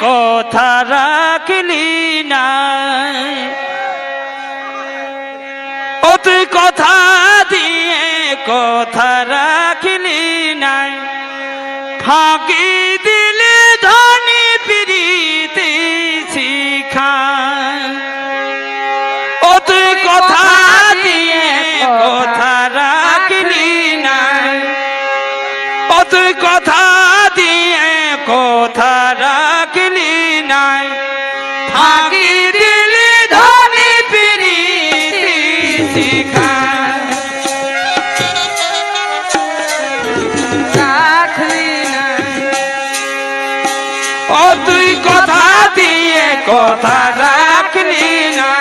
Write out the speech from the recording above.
কথা রাখলি না। ও তুই কথা দিয়ে কথা রাখলি না, ফাঁকি দিলে ধনী প্রীতি শিখা। ও তুই কথা দিয়ে কথা রাখলি না, ও তুই কথা দিয়ে কথা রাখলি না, ফাঁকি দিলে ধনী প্রীতি শিখা। ও তুই কথা দিয়ে কথা রাখলি না,